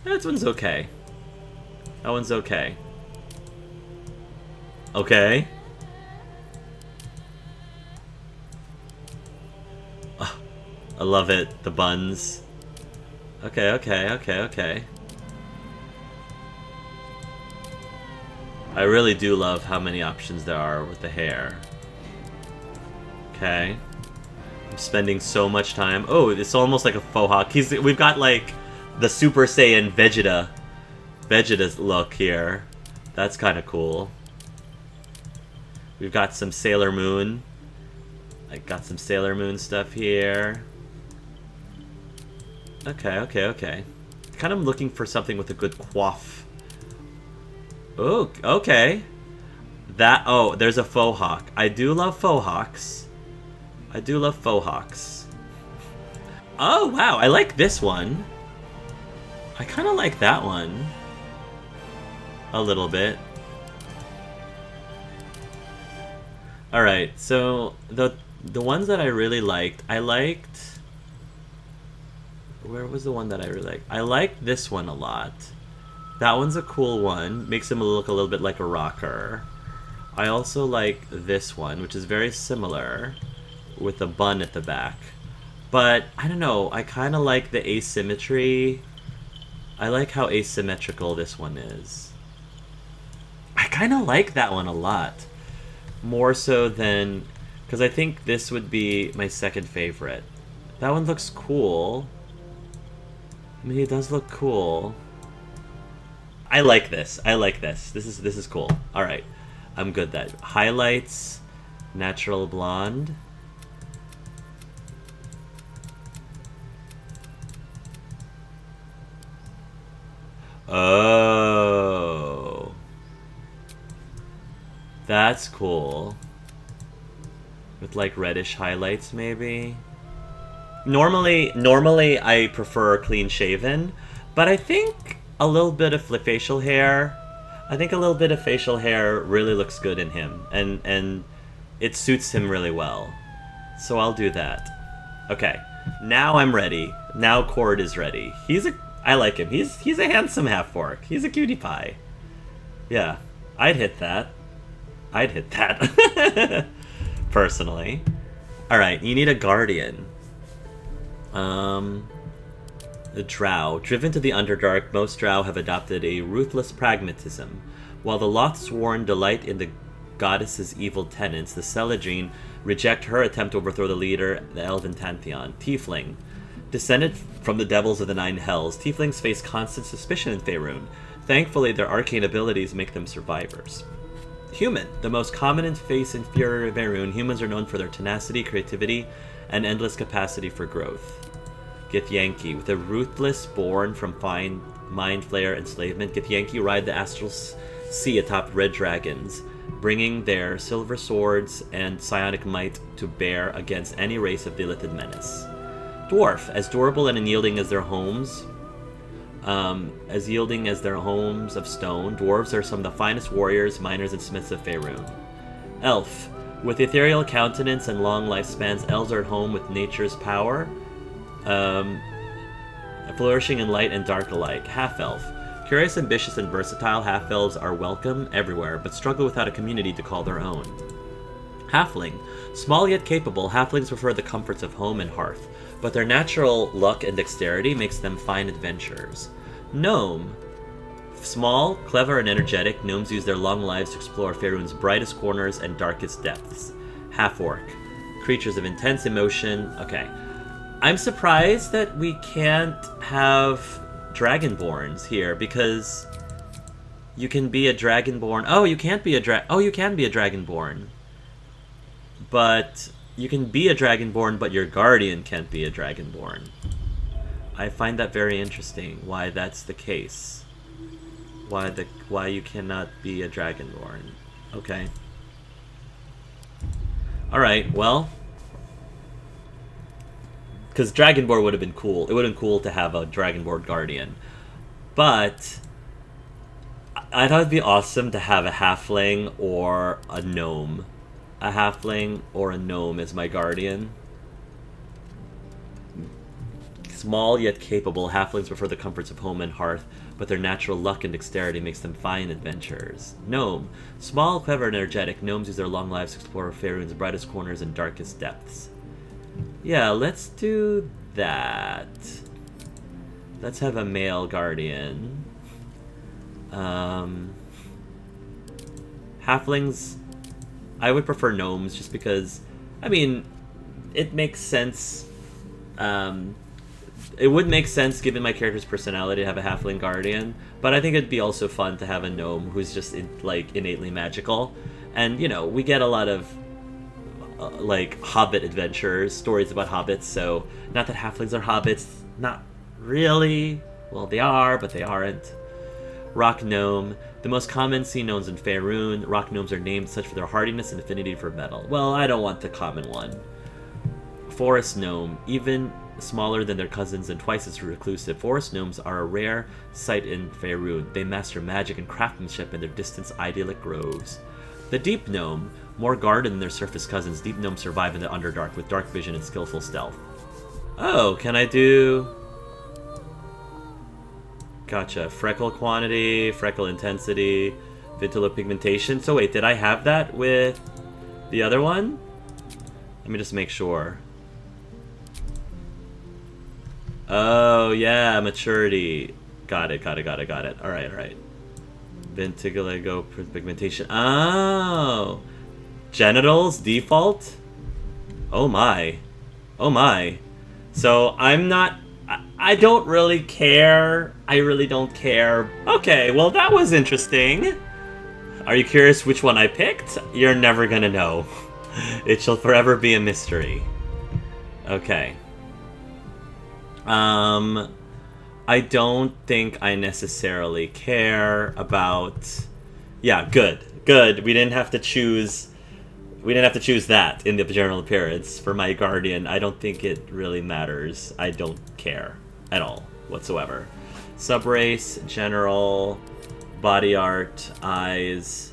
That one's okay. That one's okay. Okay. Oh, I love it. The buns. Okay, okay, okay, okay. I really do love how many options there are with the hair. Okay. I'm spending so much time. Oh, it's almost like a faux hawk. We've got like the Super Saiyan Vegeta's look here. That's kind of cool. We've got some Sailor Moon. I got some Sailor Moon stuff here. Okay, okay, okay. Kind of looking for something with a good coif. Oh, okay. Oh, there's a faux hawk. I do love faux hawks. I do love faux hawks. Oh, wow. I like this one. I kind of like that one. A little bit. Alright, so the ones that I really liked, where was the one that I really liked? I liked this one a lot. That one's a cool one. Makes him look a little bit like a rocker. I also like this one, which is very similar, with a bun at the back. But, I don't know, I kind of like the asymmetry. I like how asymmetrical this one is. I kind of like that one a lot. More so than... Because I think this would be my second favorite. That one looks cool. I mean, it does look cool. I like this. I like this. This is cool. Alright. I'm good then. Highlights. Natural blonde. Oh. That's cool. With like reddish highlights maybe. Normally I prefer clean shaven, but I think a little bit of facial hair. I think a little bit of facial hair really looks good in him, and it suits him really well. So I'll do that. Okay, now I'm ready. Now Khord is ready. I like him. He's a handsome half-orc. He's a cutie pie. Yeah, I'd hit that. Personally. Alright, you need a guardian. The Drow. Driven to the Underdark, most Drow have adopted a ruthless pragmatism. While the Lothsworn delight in the goddess's evil tenets, the Celadrine reject her attempt to overthrow the leader, the Elven Pantheon. Tiefling. Descended from the devils of the Nine Hells, Tieflings face constant suspicion in Faerûn. Thankfully, their arcane abilities make them survivors. Human. The most common and face inferior of Faerûn, humans are known for their tenacity, creativity, and endless capacity for growth. Githyanki. With a ruthless born from fine mind flayer enslavement, Githyanki ride the astral sea atop red dragons, bringing their silver swords and psionic might to bear against any race of the illithid menace. Dwarf. As durable and unyielding as their homes, of stone, dwarves are some of the finest warriors, miners, and smiths of Faerûn. Elf. With ethereal countenance and long lifespans, elves are at home with nature's power, flourishing in light and dark alike. Half-elf. Curious, ambitious, and versatile, half-elves are welcome everywhere, but struggle without a community to call their own. Halfling. Small yet capable, halflings prefer the comforts of home and hearth, but their natural luck and dexterity makes them fine adventurers. Gnome. Small, clever, and energetic, gnomes use their long lives to explore Faerûn's brightest corners and darkest depths. Half-orc. Creatures of intense emotion. Okay. I'm surprised that we can't have dragonborns here, because you can be a dragonborn. Oh, you can't be a you can be a dragonborn. But you can be a dragonborn, but your guardian can't be a dragonborn. I find that very interesting, why that's the case. Why you cannot be a dragonborn. Okay. Alright, well, because Dragonborn would have been cool. It would have been cool to have a Dragonborn Guardian. But I thought it'd be awesome to have a halfling or a gnome. A halfling or a gnome as my guardian. Small yet capable, halflings prefer the comforts of home and hearth, but their natural luck and dexterity makes them fine adventurers. Gnome. Small, clever, and energetic, gnomes use their long lives to explore Faerûn's brightest corners and darkest depths. Yeah, let's do that. Let's have a male guardian. Halflings, I would prefer gnomes just because, I mean, it makes sense. It would make sense given my character's personality to have a halfling guardian, but I think it'd be also fun to have a gnome who's just innately magical. And, you know, we get a lot of like hobbit adventures, stories about hobbits, so not that halflings are hobbits, not really. Well, they are, but they aren't. Rock gnome. The most common sea gnomes in Faerûn. Rock gnomes are named such for their hardiness and affinity for metal. Well, I don't want the common one. Forest gnome. Even smaller than their cousins and twice as reclusive, forest gnomes are a rare sight in Faerûn. They master magic and craftsmanship in their distant idyllic groves. The deep gnome. More guarded than their surface cousins, deep gnomes survive in the Underdark with dark vision and skillful stealth. Oh, can I do... Gotcha. Freckle quantity, freckle intensity, Vitiligo pigmentation. So wait, did I have that with the other one? Let me just make sure. Oh, yeah, maturity. Got it. Alright. Vitiligo pigmentation. Oh! Genitals default? Oh my. So I'm not... I don't really care. I really don't care. Okay, well that was interesting. Are you curious which one I picked? You're never gonna know. It shall forever be a mystery. Okay. I don't think I necessarily care about... Yeah, good. We didn't have to choose... that in the general appearance for my guardian. I don't think it really matters. I don't care at all whatsoever. Subrace, general, body art, eyes,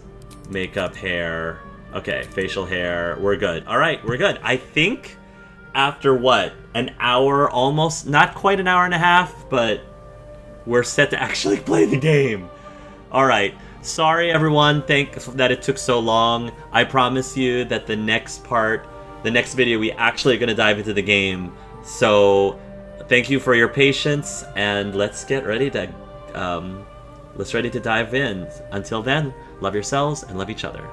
makeup, hair. Okay, facial hair. We're good. All right, we're good. I think after what? An hour almost? Not quite an hour and a half, but we're set to actually play the game. All right. Sorry, everyone. Thanks that it took so long. I promise you that the next video, we actually are going to dive into the game. So, thank you for your patience, and let's get ready to, dive in. Until then, love yourselves and love each other.